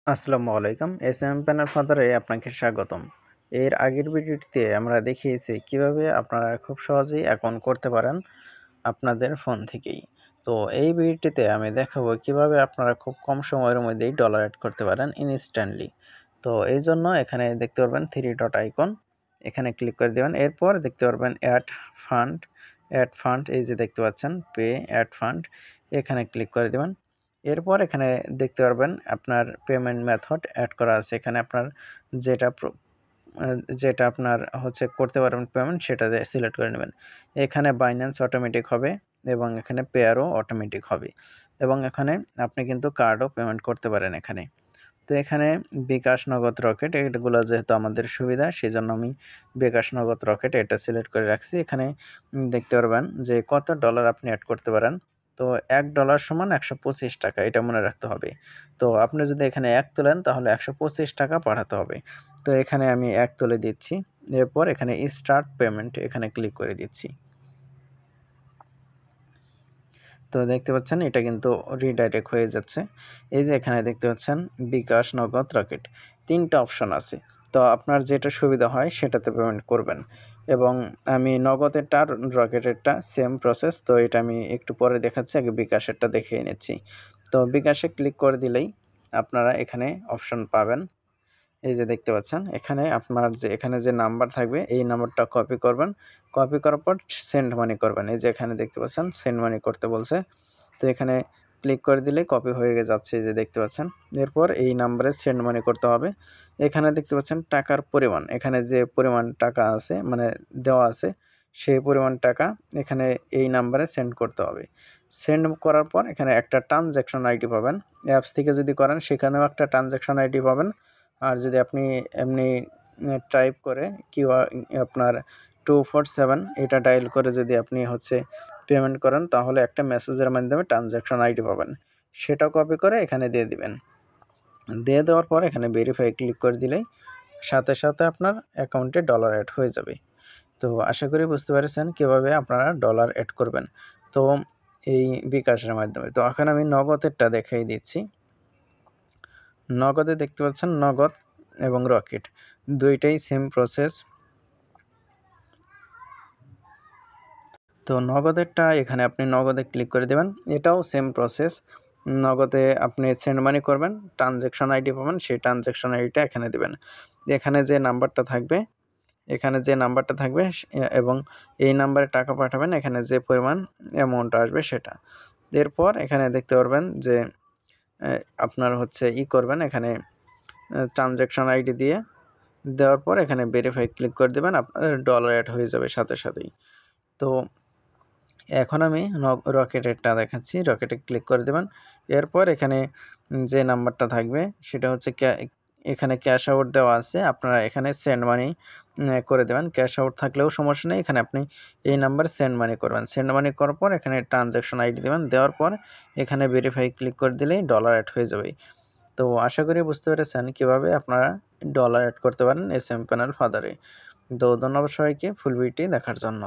আসসালামু আলাইকুম। SM panel ফাদারে আপনাকে স্বাগতম। এর আগের ভিডিওটিতে আমরা দেখিয়েছি কিভাবে আপনারা খুব সহজেই অ্যাকাউন্ট করতে পারেন আপনাদের ফোন থেকেই। তো এই ভিডিওটিতে আমি দেখাবো কিভাবে আপনারা খুব কম সময়ের মধ্যেই ডলার এড করতে পারেন ইনস্ট্যান্টলি। তো এই জন্য এখানে দেখতে পারবেন 3 ডট আইকন, এখানে ক্লিক করে দেবেন। এরপর দেখতে পারবেন অ্যাড ফান্ড এই যে দেখতে পাচ্ছেন পে অ্যাড ফান্ড, এখানে ক্লিক করে দেবেন। এরপর এখানে দেখতে পারবেন আপনার পেমেন্ট মেথড অ্যাড করা আছে। এখানে আপনার যেটা প্র আ যেটা আপনার হচ্ছে করতে পারবেন পেমেন্ট সেটা সিলেক্ট করে নেবেন। এখানে বাইন্যান্স অটোমেটিক হবে এবং এখানে পেয়ারও অটোমেটিক হবে এবং এখানে আপনি কিন্তু কার্ডও পেমেন্ট করতে পারেন এখানে। তো এখানে বিকাশ, নগদ, রকেট এগুলো যেহেতু আমাদের সুবিধা সেজন্য আমি বিকাশ, নগদ, রকেট এটা সিলেক্ট করে রাখছি। এখানে দেখতে পারবেন যে কত ডলার আপনি এড করতে পারেন। তো $1 সমান ৳125 এটা মনে রাখতে হবে। তো আপনি যদি এখানে ১ তোলেন তাহলে ৳125 পাঠাতে হবে। তো এখানে আমি ১ তুলে দিচ্ছি। এরপর এখানে স্টার্ট পেমেন্ট এখানে ক্লিক করে দিচ্ছি। তো দেখতে পাচ্ছেন এটা কিন্তু রিডাইরেক্ট হয়ে যাচ্ছে। এই যে এখানে দেখতে পাচ্ছেন বিকাশ, নগদ, রকেট ৩ টা অপশন আছে। তো আপনার যেটা সুবিধা হয় সেটাতে পেমেন্ট করবেন এবং আমি নগদেরটা আর রকেটেরটা সেম প্রসেস। তো এটা আমি একটু পরে দেখাচ্ছি, আগে বিকাশেরটা দেখিয়ে নিচ্ছি। তো বিকাশে ক্লিক করে দিলেই আপনারা এখানে অপশন পাবেন। এই যে দেখতে পাচ্ছেন এখানে আপনার এখানে যে নাম্বার থাকবে এই নাম্বারটা কপি করবেন। কপি করার পর সেন্ড মানি করবেন। এই যে এখানে দেখতে পাচ্ছেন সেন্ড মানি করতে বলছে। তো এখানে ক্লিক করে দিলেই কপি হয়ে যাচ্ছে, এই যে দেখতে পাচ্ছেন। এরপর এই নাম্বারে সেন্ড মানি করতে হবে। এখানে দেখতে পাচ্ছেন টাকার পরিমাণ, এখানে যে পরিমাণ টাকা আছে মানে দেওয়া আছে সেই পরিমাণ টাকা এখানে এই নাম্বারে সেন্ড করতে হবে। সেন্ড করার পর এখানে একটা ট্রান্সেকশন আইডি পাবেন। অ্যাপস থেকে যদি করেন সেখানেও একটা ট্রান্সেকশন আইডি পাবেন। আর যদি আপনি এমনি টাইপ করে আপনার 247 এটা ডায়াল করে যদি আপনি হচ্ছে পেমেন্ট করেন তাহলে একটা মেসেজের মাধ্যমে ট্রান্সেকশন আইডি পাবেন। সেটা কপি করে এখানে দিয়ে দিবেন। দিয়ে দেওয়ার পর এখানে ভেরিফাই ক্লিক করে দিলেই সাথে, সাথে আপনার অ্যাকাউন্টে ডলার এড হয়ে যাবে। তো আশা করি বুঝতে পেরেছেন কীভাবে আপনারা ডলার এড করবেন। তো এই বিকাশের মাধ্যমে। তো এখন আমি নগদেরটা দেখিয়ে দিচ্ছি। নগদে দেখতে পাচ্ছেন নগদ এবং রকেট ২ টাই সেম প্রসেস। তো নগদেরটা এখানে আপনি নগদে ক্লিক করে দেবেন। এটাও সেম প্রসেস। নগদে আপনি সেন্ড মানি করবেন, ট্রান্সেকশন আইডি পাবেন, সেই ট্রান্সেকশন আইডিটা এখানে দিবেন। এখানে যে নাম্বারটা থাকবে এবং এই নাম্বারে টাকা পাঠাবেন, এখানে যে পরিমাণ অ্যামাউন্ট আসবে সেটা। এরপর এখানে দেখতে পারবেন যে আপনার হচ্ছে করবেন এখানে ট্রান্সেকশন আইডি দেওয়ার পর এখানে ভেরিফাই ক্লিক করে দেবেন, আপনার ডলার এড হয়ে যাবে সাথে সাথেই। তো এখন আমি রকেটেরটা দেখাচ্ছি। রকেটে ক্লিক করে দেবেন। এরপর এখানে যে নাম্বারটা থাকবে সেটা হচ্ছে এখানে ক্যাশ আউট দেওয়া আছে। আপনারা এখানে সেন্ড মানি করে দেবেন। ক্যাশ আউট থাকলেও সমস্যা নেই। এখানে আপনি এই নাম্বারে সেন্ড মানি করবেন। সেন্ড মানি করার পর এখানে ট্রান্সেকশন আইডি দেবেন। দেওয়ার পর এখানে ভেরিফাই ক্লিক করে দিলেই ডলার এড হয়ে যাবে। তো আশা করি বুঝতে পেরেছেন কীভাবে আপনারা ডলার এড করতে পারেন এসএম প্যানেল ফাদারে। তো ধন্যবাদ সবাইকে ফুল ভিডিওটি দেখার জন্য।